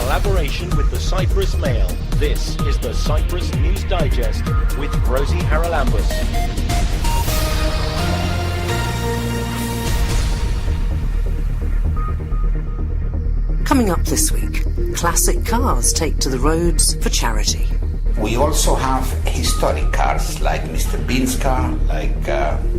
collaboration with the Cyprus Mail. This is the Cyprus News Digest with Rosie Haralambous. Coming up this week, classic cars take to the roads for charity. We also have historic cars like Mr. Bean's car, like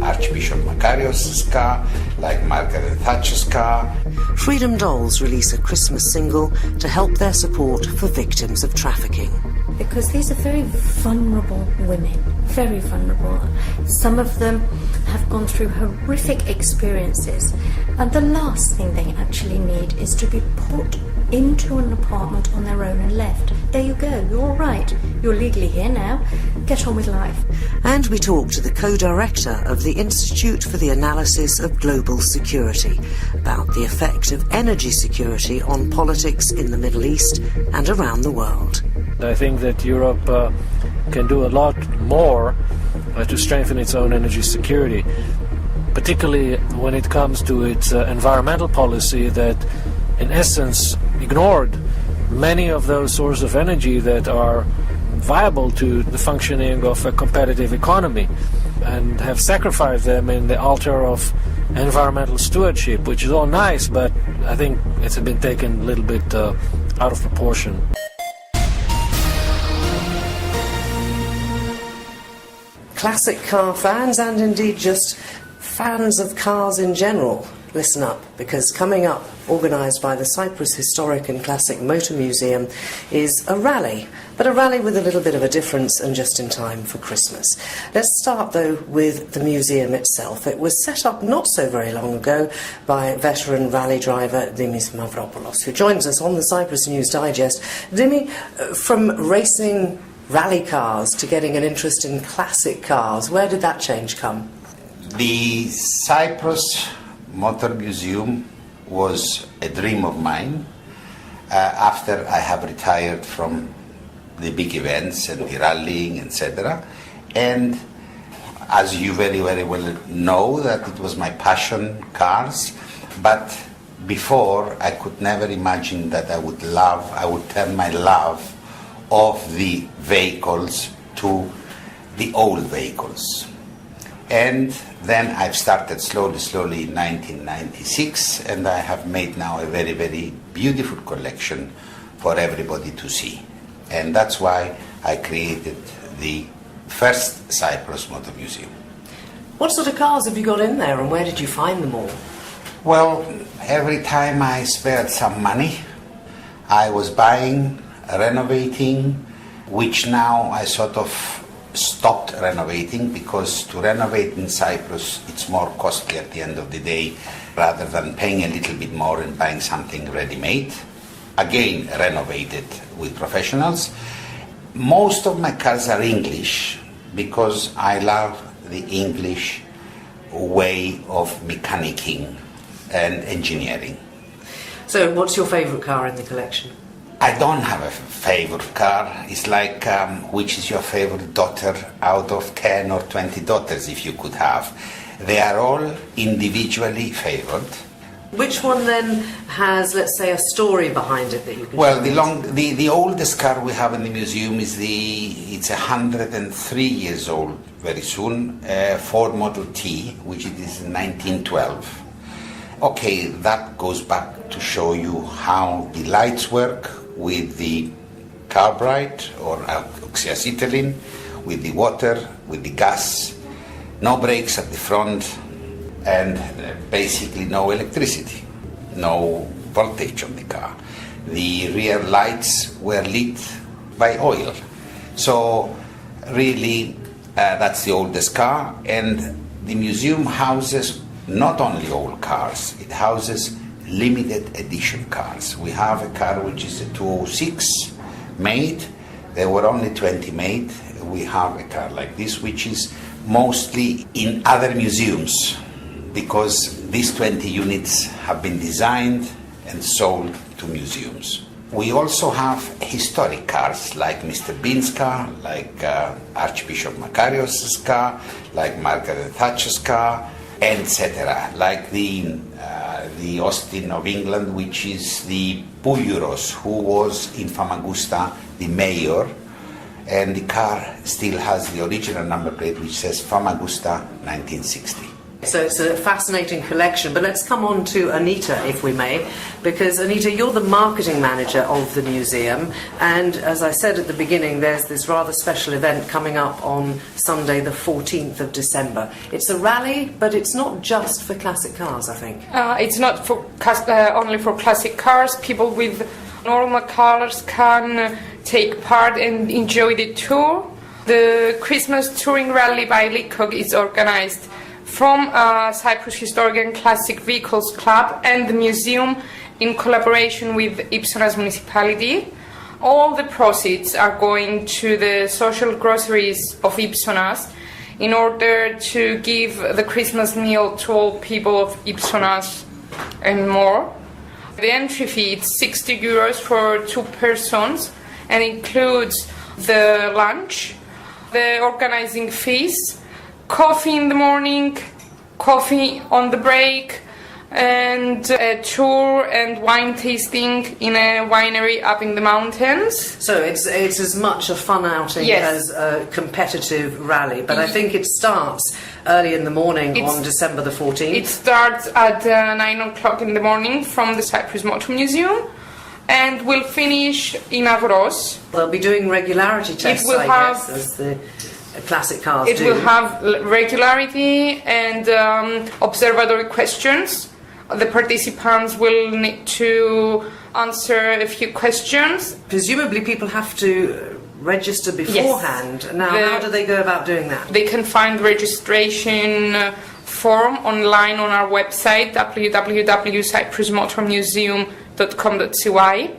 Archbishop Makarios' car, like Margaret Thatcher's car. Freedom Dolls release a Christmas single to help their support for victims of trafficking. Because these are very vulnerable women, very vulnerable. Some of them have gone through horrific experiences, and the last thing they actually need is to be put into an apartment on their own and left. There you go, you're all right. You're legally here now. Get on with life. And we talk to the co-director of the Institute for the Analysis of Global Security about the effect of energy security on politics in the Middle East and around the world. I think that Europe can do a lot more to strengthen its own energy security, particularly when it comes to its environmental policy that, in essence, ignored many of those sources of energy that are viable to the functioning of a competitive economy, and have sacrificed them in the altar of environmental stewardship, which is all nice, but I think it's been taken a little bit out of proportion. Classic car fans, and indeed just fans of cars in general, listen up, because coming up, organised by the Cyprus Historic and Classic Motor Museum, is a rally, but a rally with a little bit of a difference and just in time for Christmas. Let's start though with the museum itself. It was set up not so very long ago by veteran rally driver Dimis Mavropoulos, who joins us on the Cyprus News Digest. Dimi, from racing rally cars to getting an interest in classic cars, where did that change come? The Cyprus Motor Museum was a dream of mine after I have retired from the big events and the rallying, etc. And as you very, very well know, that it was my passion, cars, but before I could never imagine that I would turn my love of the vehicles to the old vehicles. And then I've started slowly in 1996, and I have made now a very, very beautiful collection for everybody to see. And that's why I created the first Cyprus Motor Museum. What sort of cars have you got in there, and where did you find them all? Well, every time I spared some money, I was buying, renovating, which now I sort of stopped renovating, because to renovate in Cyprus it's more costly at the end of the day, rather than paying a little bit more and buying something ready-made. Again, renovated with professionals. Most of my cars are English because I love the English way of mechanicking and engineering. So what's your favourite car in the collection? I don't have a favorite car. It's like, which is your favorite daughter out of 10 or 20 daughters, if you could have. They are all individually favored. Which one then has, let's say, a story behind it that you can Well, share? the oldest car we have in the museum is it's 103 years old very soon, Ford Model T, which it is in 1912. Okay, that goes back to show you how the lights work with the carburetor or oxyacetylene, with the water, with the gas, no brakes at the front, and basically no electricity, no voltage on the car. The rear lights were lit by oil. So really, that's the oldest car, and the museum houses not only old cars, it houses limited edition cars. We have a car which is a 206 made. There were only 20 made. We have a car like this, which is mostly in other museums, because these 20 units have been designed and sold to museums. We also have historic cars like Mr. Bean's car, like Archbishop Makarios' car, like Margaret Thatcher's car, etc. Like the Austin of England, which is the Pouliouros, who was in Famagusta the mayor, and the car still has the original number plate which says Famagusta 1960. So it's a fascinating collection, but let's come on to Anita, if we may, because Anita, you're the marketing manager of the museum, and as I said at the beginning, there's this rather special event coming up on Sunday the 14th of December. It's a rally, but it's not just for classic cars, I think. It's not for only for classic cars. People with normal cars can take part and enjoy the tour. The Christmas Touring Rally by Leacock is organized from Cyprus Historic and Classic Vehicles Club and the museum in collaboration with Ipsonas municipality. All the proceeds are going to the social groceries of Ipsonas in order to give the Christmas meal to all people of Ipsonas and more. The entry fee is €60 for 2 persons and includes the lunch, the organizing fees, coffee in the morning, coffee on the break, and a tour and wine tasting in a winery up in the mountains. So it's as much a fun outing as a competitive rally, but I think it starts early in the morning on December the 14th. It starts at 9 o'clock in the morning from the Cyprus Motor Museum and will finish in Avros. They'll be doing regularity tests, I guess, as the classic cars do. It will have regularity and observatory questions. The participants will need to answer a few questions. Presumably people have to register beforehand. Yes. Now, how do they go about doing that? They can find registration form online on our website, www.cyprusmotormuseum.com.cy,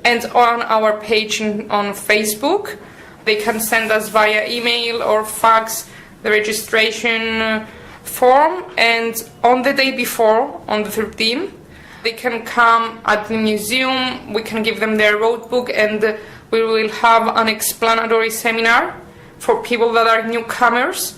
and on our page on Facebook. They can send us via email or fax the registration form, and on the day before, on the 13th, they can come at the museum, we can give them their road book, and we will have an explanatory seminar for people that are newcomers,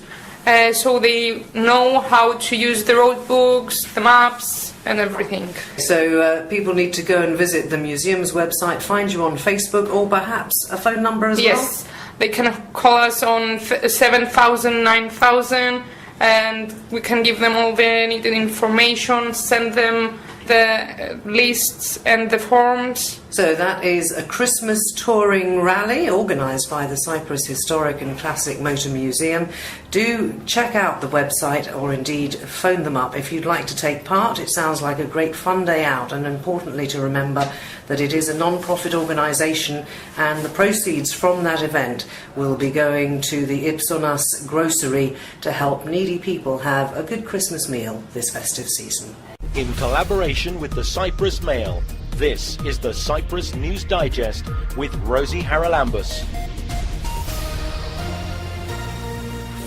so they know how to use the road books, the maps, and everything. So people need to go and visit the museum's website, find you on Facebook, or perhaps a phone number as well? Yes, they can call us on 7000 9000, and we can give them all the needed information, send them the lists and the forms. So that is a Christmas touring rally organised by the Cyprus Historic and Classic Motor Museum. Do check out the website, or indeed phone them up if you'd like to take part. It sounds like a great fun day out, and importantly to remember that it is a non-profit organisation, and the proceeds from that event will be going to the Ipsonas grocery to help needy people have a good Christmas meal this festive season. In collaboration with the Cyprus Mail, this is the Cyprus News Digest with Rosie Haralambous.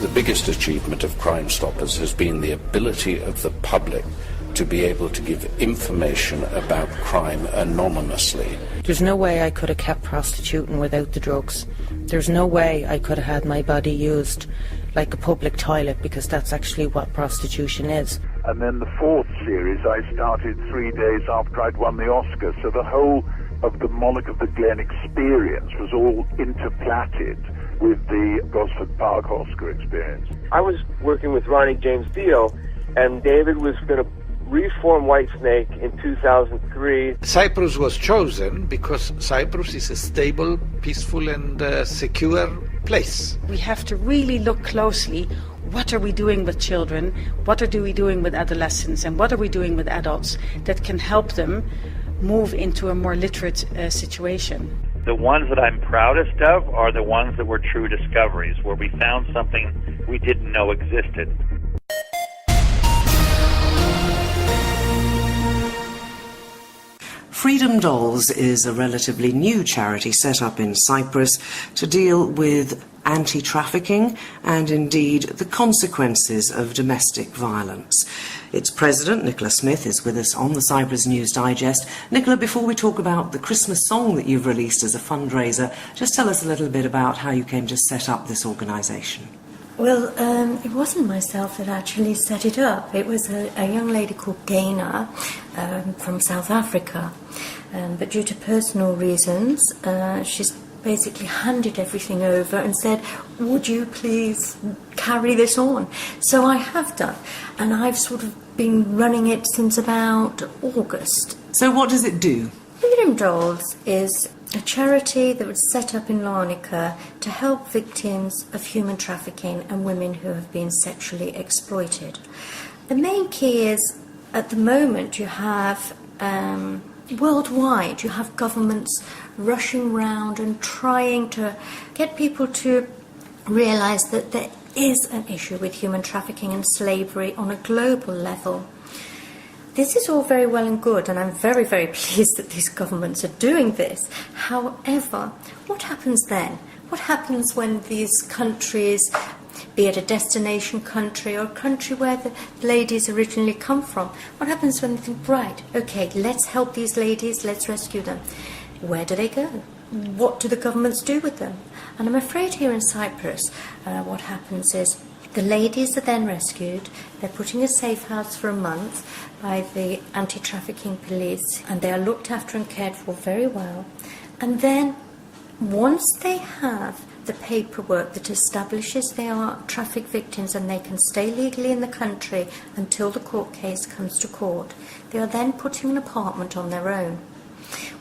The biggest achievement of Crime Stoppers has been the ability of the public to be able to give information about crime anonymously. There's no way I could have kept prostituting without the drugs. There's no way I could have had my body used like a public toilet, because that's actually what prostitution is. And then the 4th series I started 3 days after I'd won the Oscar, so the whole of the Monarch of the Glen experience was all interplatted with the Gosford Park Oscar experience. I was working with Ronnie James Dio, and David was going to reform Whitesnake in 2003. Cyprus was chosen because Cyprus is a stable, peaceful and secure place. We have to really look closely. What are we doing with children? What are we doing with adolescents? And what are we doing with adults that can help them move into a more literate situation? The ones that I'm proudest of are the ones that were true discoveries, where we found something we didn't know existed. Freedom Dolls is a relatively new charity set up in Cyprus to deal with anti-trafficking and indeed the consequences of domestic violence. Its president, Nicola Smith, is with us on the Cyprus News Digest. Nicola, before we talk about the Christmas song that you've released as a fundraiser, just tell us a little bit about how you came to set up this organisation. Well, it wasn't myself that actually set it up. It was a young lady called Dana from South Africa. But due to personal reasons, she's basically handed everything over and said, would you please carry this on? So I have done. And I've sort of been running it since about August. So what does it do? Freedom Dolls is a charity that was set up in Larnaca to help victims of human trafficking and women who have been sexually exploited. The main key is, at the moment, you have, worldwide, you have governments rushing round and trying to get people to realise that there is an issue with human trafficking and slavery on a global level. This is all very well and good, and I'm very, very pleased that these governments are doing this. However, what happens then? What happens when these countries, be it a destination country or a country where the ladies originally come from, what happens when they think, right, okay, let's help these ladies, let's rescue them? Where do they go? What do the governments do with them? And I'm afraid here in Cyprus, what happens is the ladies are then rescued, they're put in a safe house for a month by the anti-trafficking police, and they are looked after and cared for very well. And then, once they have the paperwork that establishes they are traffic victims and they can stay legally in the country until the court case comes to court, they are then put in an apartment on their own.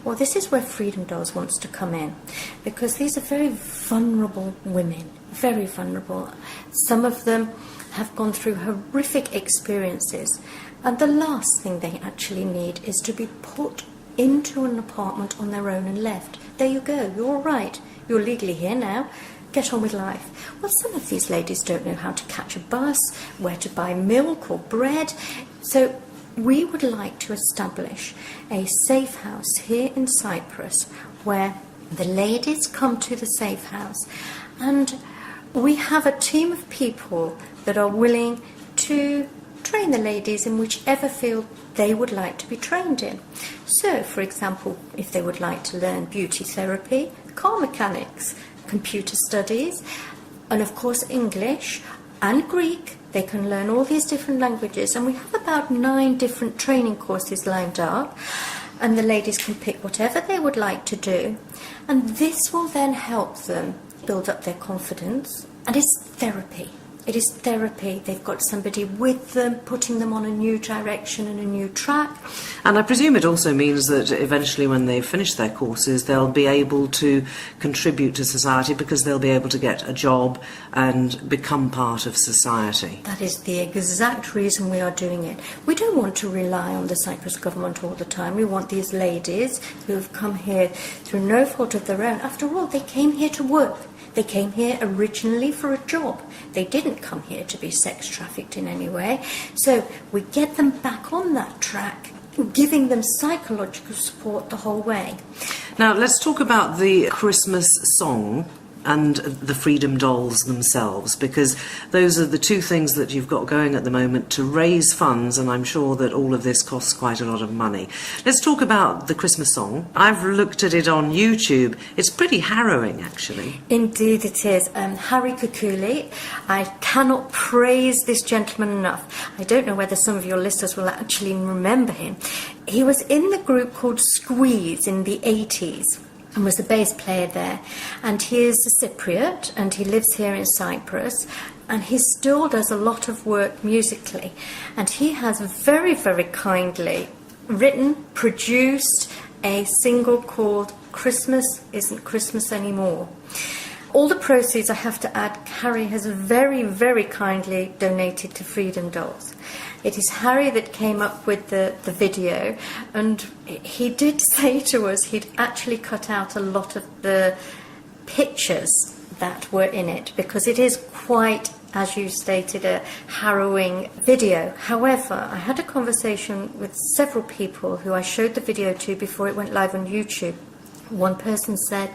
Well, this is where Freedom Dolls wants to come in, because these are very vulnerable women, very vulnerable. Some of them have gone through horrific experiences, and the last thing they actually need is to be put into an apartment on their own and left. There you go, you're all right, you're legally here now, get on with life. Well, some of these ladies don't know how to catch a bus, where to buy milk or bread, so we would like to establish a safe house here in Cyprus where the ladies come to the safe house, and we have a team of people that are willing to train the ladies in whichever field they would like to be trained in. So, for example, if they would like to learn beauty therapy, car mechanics, computer studies, and of course English and Greek, they can learn all these different languages, and we have about 9 different training courses lined up, and the ladies can pick whatever they would like to do, and this will then help them build up their confidence. And it's therapy. It is therapy. They've got somebody with them, putting them on a new direction and a new track. And I presume it also means that eventually when they've finished their courses, they'll be able to contribute to society because they'll be able to get a job and become part of society. That is the exact reason we are doing it. We don't want to rely on the Cyprus government all the time. We want these ladies who have come here through no fault of their own. After all, they came here to work. They came here originally for a job. They didn't come here to be sex trafficked in any way. So we get them back on that track, giving them psychological support the whole way. Now, let's talk about the Christmas song and the Freedom Dolls themselves, because those are the two things that you've got going at the moment to raise funds, and I'm sure that all of this costs quite a lot of money. Let's talk about the Christmas song. I've looked at it on YouTube. It's pretty harrowing, actually. Indeed it is. Harri Kakloullis, I cannot praise this gentleman enough. I don't know whether some of your listeners will actually remember him. He was in the group called Squeeze in the 80s. And was a bass player there, and he is a Cypriot and he lives here in Cyprus, and he still does a lot of work musically, and he has very, very kindly written, produced a single called Christmas Isn't Christmas Anymore. All the proceeds, I have to add, Harry has very, very kindly donated to Freedom Dolls. It is Harry that came up with the video, and he did say to us he'd actually cut out a lot of the pictures that were in it, because it is quite, as you stated, a harrowing video. However, I had a conversation with several people who I showed the video to before it went live on YouTube. One person said,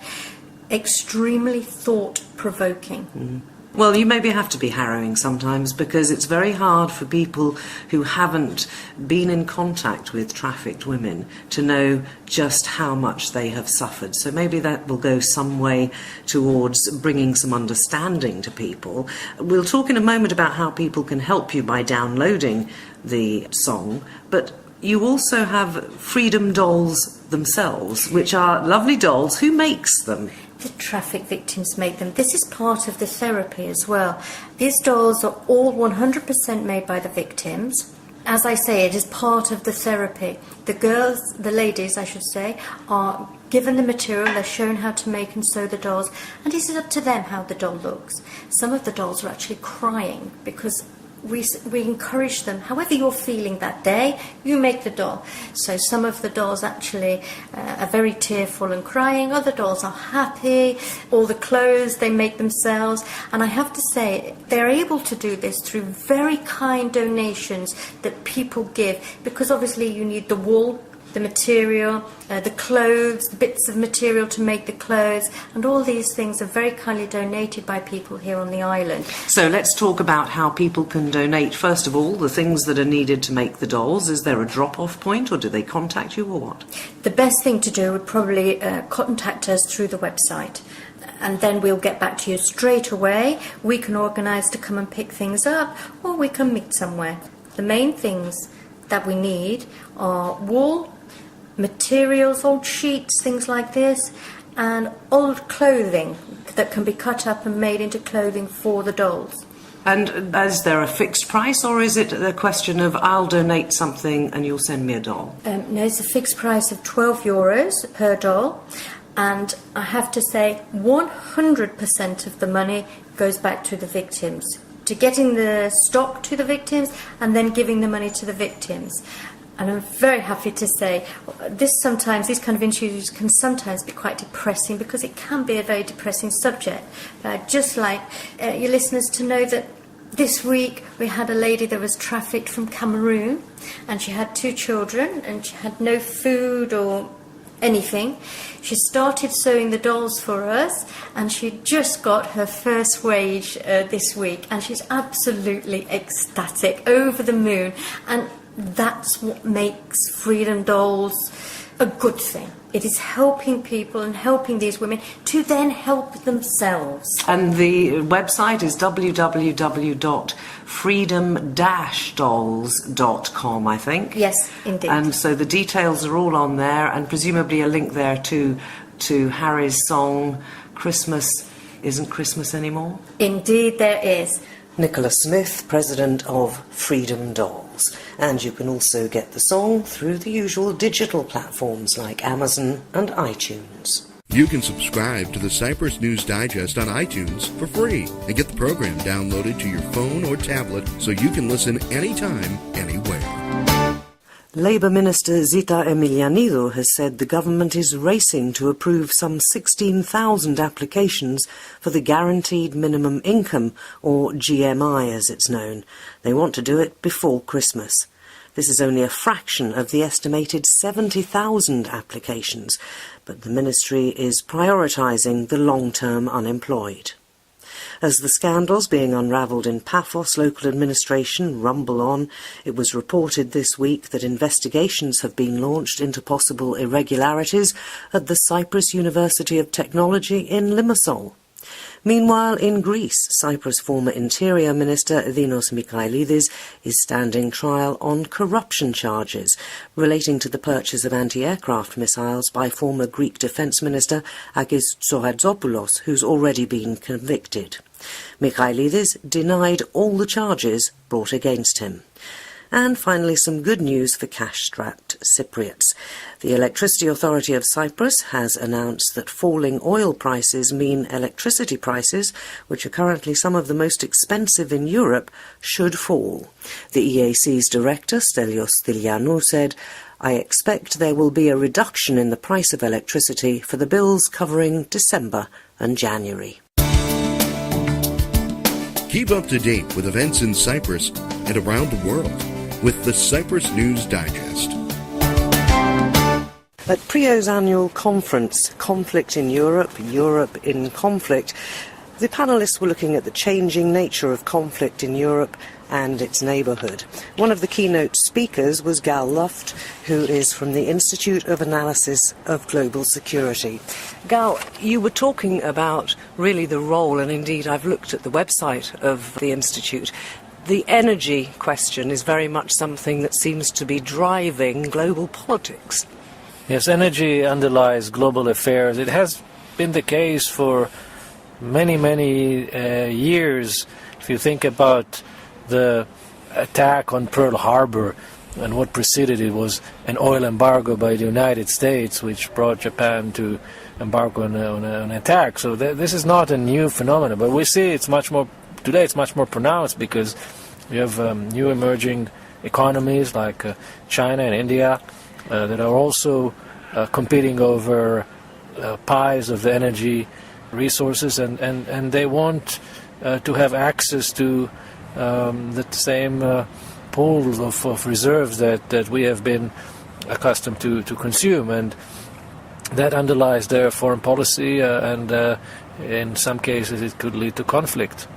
extremely thought-provoking. Well, you maybe have to be harrowing sometimes, because it's very hard for people who haven't been in contact with trafficked women to know just how much they have suffered. So maybe that will go some way towards bringing some understanding to people. We'll talk in a moment about how people can help you by downloading the song, but you also have Freedom Dolls themselves, which are lovely dolls. Who makes them? The traffic victims make them. This is part of the therapy as well. These dolls are all 100% made by the victims. As I say, it is part of the therapy. The girls, the ladies I should say, are given the material, they're shown how to make and sew the dolls, and it is up to them how the doll looks. Some of the dolls are actually crying because we encourage them, however you're feeling that day, you make the doll. So some of the dolls actually are very tearful and crying, other dolls are happy, all the clothes they make themselves, and I have to say they're able to do this through very kind donations that people give, because obviously you need the wool, the material, the clothes, the bits of material to make the clothes, and all these things are very kindly donated by people here on the island. So let's talk about how people can donate. First of all, the things that are needed to make the dolls. Is there a drop-off point, or do they contact you, or what? The best thing to do would probably contact us through the website, and then we'll get back to you straight away. We can organise to come and pick things up, or we can meet somewhere. The main things that we need are wool, materials, old sheets, things like this, and old clothing that can be cut up and made into clothing for the dolls. And is there a fixed price, or is it a question of I'll donate something and you'll send me a doll? No, it's a fixed price of €12 per doll, and I have to say 100% of the money goes back to the victims, to getting the stock to the victims and then giving the money to the victims. And I'm very happy to say these kind of interviews can sometimes be quite depressing, because it can be a very depressing subject. But I'd just like your listeners to know that this week we had a lady that was trafficked from Cameroon, and she had 2 children, and she had no food or anything. She started sewing the dolls for us, and she just got her first wage this week, and she's absolutely ecstatic, over the moon. And that's what makes Freedom Dolls a good thing. It is helping people and helping these women to then help themselves. And the website is www.freedom-dolls.com, I think. Yes, indeed. And so the details are all on there, and presumably a link there to Harri's song, Christmas Isn't Christmas Anymore? Indeed there is. Nicola Smith, president of Freedom Dolls. And you can also get the song through the usual digital platforms like Amazon and iTunes. You can subscribe to the Cyprus News Digest on iTunes for free and get the program downloaded to your phone or tablet so you can listen anytime, anywhere. Labour Minister Zita Emilianidou has said the government is racing to approve some 16,000 applications for the Guaranteed Minimum Income, or GMI as it's known. They want to do it before Christmas. This is only a fraction of the estimated 70,000 applications, but the ministry is prioritising the long-term unemployed. As the scandals being unravelled in Paphos local administration rumble on, it was reported this week that investigations have been launched into possible irregularities at the Cyprus University of Technology in Limassol. Meanwhile, in Greece, Cyprus' former Interior Minister Dinos Mikailidis is standing trial on corruption charges relating to the purchase of anti-aircraft missiles by former Greek Defence Minister Agis Tsohadzopoulos, who's already been convicted. Mikailidis denied all the charges brought against him. And finally, some good news for cash-strapped Cypriots. The Electricity Authority of Cyprus has announced that falling oil prices mean electricity prices, which are currently some of the most expensive in Europe, should fall. The EAC's director, Stelios Stylianou, said, "I expect there will be a reduction in the price of electricity for the bills covering December and January." Keep up to date with events in Cyprus and around the world with the Cyprus News Digest. At PRIO's annual conference, Conflict in Europe, Europe in Conflict, The panellists were looking at the changing nature of conflict in Europe and its neighbourhood. One of the keynote speakers was Gal Luft, who is from the Institute of Analysis of Global Security. Gal, you were talking about really the role, and indeed I've looked at the website of the Institute. The energy question is very much something that seems to be driving global politics. Yes, energy underlies global affairs. It has been the case for many years. If you think about the attack on Pearl Harbor, and what preceded it was an oil embargo by the United States, which brought Japan to embargo on an attack. So this is not a new phenomenon, but we see it's much more today. It's much more pronounced because you have new emerging economies like China and India that are also competing over pies of the energy resources, and they want to have access to the same pools of reserves that we have been accustomed to consume, and that underlies their foreign policy, and in some cases it could lead to conflict.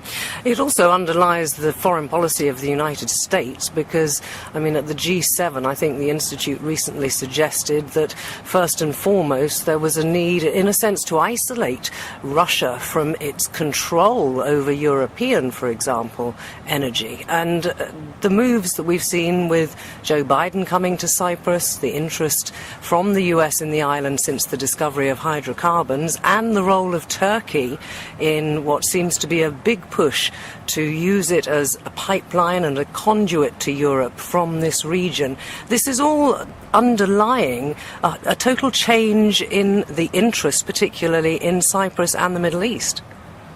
It also underlies the foreign policy of the United States because, I mean, at the G7, I think the Institute recently suggested that first and foremost there was a need, in a sense, to isolate Russia from its control over European, for example, energy. And the moves that we've seen with Joe Biden coming to Cyprus, the interest from the US in the island since the discovery of hydrocarbons, and the role of Turkey in what seems to be a big push to use it as a pipeline and a conduit to Europe from this region. This is all underlying a total change in the interest, particularly in Cyprus and the Middle East.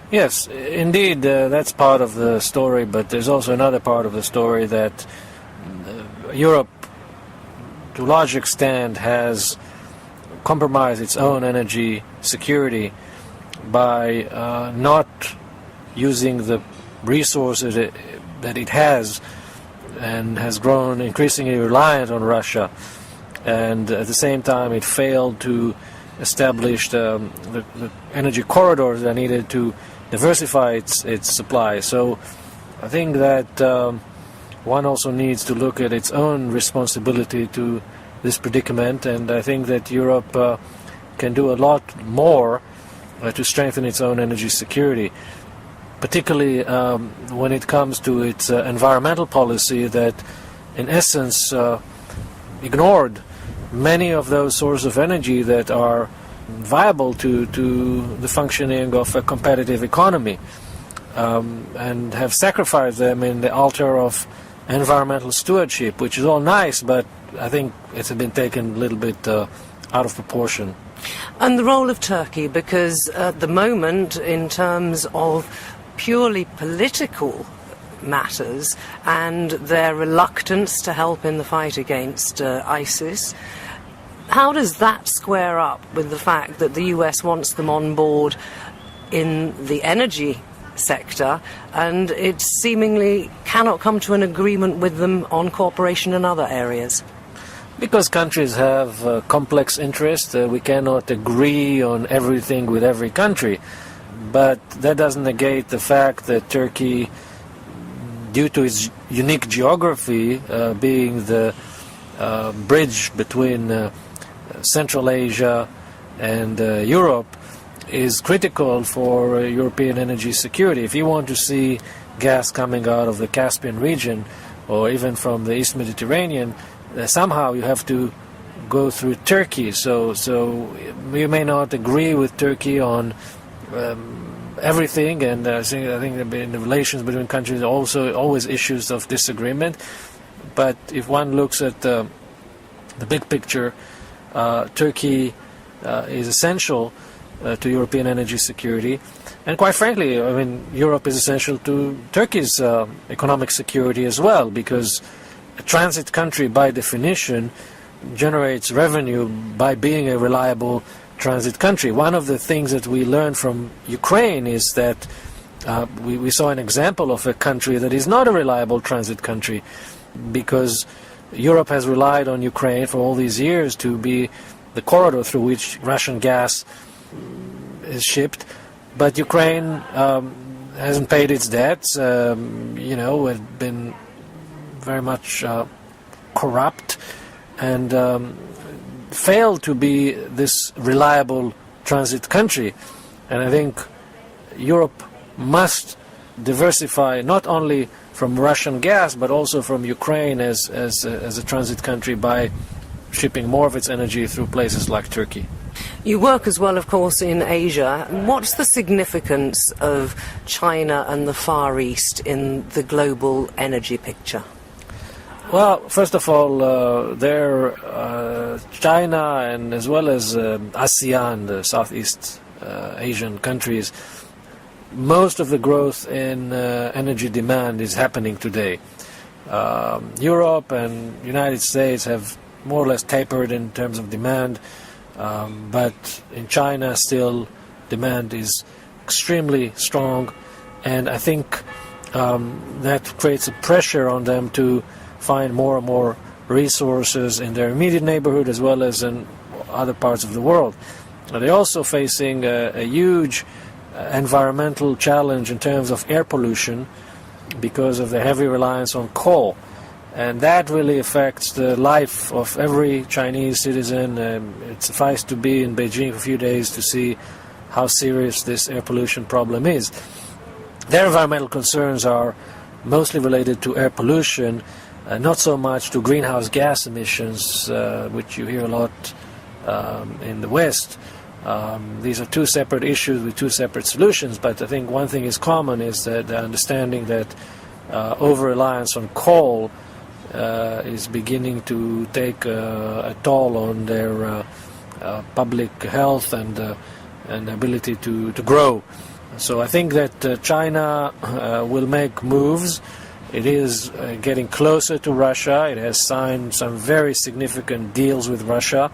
Yes, indeed, that's part of the story, but there's also another part of the story that Europe, to a large extent, has compromised its own energy security by not using the resources that it has, and has grown increasingly reliant on Russia. And at the same time, it failed to establish the energy corridors that needed to diversify its supply. So I think that one also needs to look at its own responsibility to this predicament, and I think that Europe can do a lot more to strengthen its own energy security, particularly when it comes to its environmental policy that, in essence, ignored many of those sources of energy that are viable to the functioning of a competitive economy, and have sacrificed them in the altar of environmental stewardship, which is all nice, but I think it's been taken a little bit out of proportion. And the role of Turkey, because at the moment, in terms of purely political matters and their reluctance to help in the fight against ISIS, how does that square up with the fact that the US wants them on board in the energy sector, and it seemingly cannot come to an agreement with them on cooperation in other areas? Because countries have complex interests, we cannot agree on everything with every country. But that doesn't negate the fact that Turkey, due to its unique geography, being the bridge between Central Asia and Europe, is critical for European energy security. If you want to see gas coming out of the Caspian region, or even from the East Mediterranean, somehow you have to go through Turkey. So we may not agree with Turkey on everything, and I think in the relations between countries are also always issues of disagreement. But if one looks at the big picture, Turkey is essential to European energy security, and quite frankly, I mean, Europe is essential to Turkey's economic security as well, because a transit country, by definition, generates revenue by being a reliable transit country. One of the things that we learned from Ukraine is that we saw an example of a country that is not a reliable transit country, because Europe has relied on Ukraine for all these years to be the corridor through which Russian gas is shipped, But Ukraine hasn't paid its debts. Had been very much corrupt and failed to be this reliable transit country. And I think Europe must diversify not only from Russian gas but also from Ukraine as a transit country by shipping more of its energy through places like Turkey. You work as well, of course, in Asia. What's the significance of China and the Far East in the global energy picture? Well, first of all, China and as well as ASEAN, the Southeast Asian countries, most of the growth in energy demand is happening today. Europe and United States have more or less tapered in terms of demand, but in China still demand is extremely strong, and I think that creates a pressure on them to find more and more resources in their immediate neighborhood as well as in other parts of the world. They're also facing a huge environmental challenge in terms of air pollution because of the heavy reliance on coal. And that really affects the life of every Chinese citizen. It suffices to be in Beijing for a few days to see how serious this air pollution problem is. Their environmental concerns are mostly related to air pollution, not so much to greenhouse gas emissions, which you hear a lot in the West. These are two separate issues with two separate solutions, but I think one thing is common is that the understanding that over-reliance on coal is beginning to take a toll on their public health and ability to grow. So I think that China will make moves. It is getting closer to Russia. It has signed some very significant deals with Russia.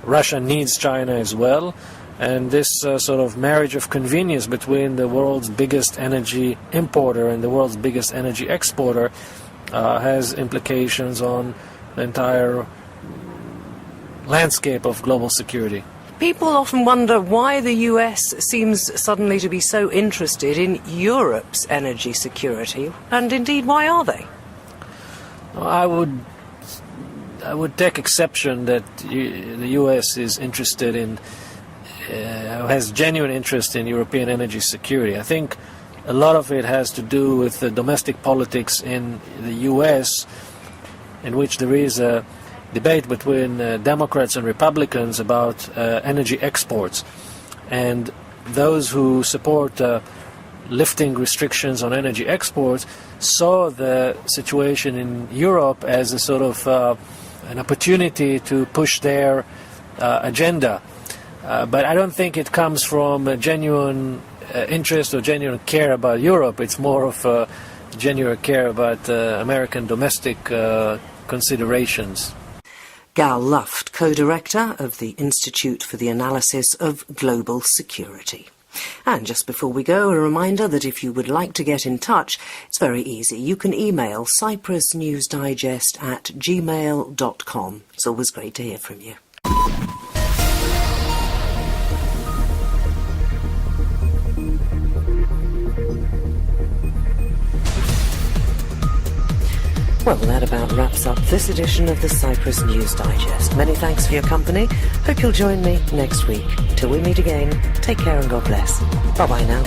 Russia needs China as well. And this sort of marriage of convenience between the world's biggest energy importer and the world's biggest energy exporter has implications on the entire landscape of global security. People often wonder why the US seems suddenly to be so interested in Europe's energy security, and indeed, why are they? I would take exception that the US is interested in, has genuine interest in European energy security. I think a lot of it has to do with the domestic politics in the US, in which there is a debate between Democrats and Republicans about energy exports. And those who support lifting restrictions on energy exports saw the situation in Europe as a sort of an opportunity to push their agenda. But I don't think it comes from a genuine interest or genuine care about Europe. It's more of a genuine care about American domestic considerations. Gal Luft, co-director of the Institute for the Analysis of Global Security. And just before we go, a reminder that if you would like to get in touch, it's very easy. You can email cyprusnewsdigest@gmail.com. It's always great to hear from you. Well, that about wraps up this edition of the Cyprus News Digest. Many thanks for your company. Hope you'll join me next week. Till we meet again, take care and God bless. Bye-bye now.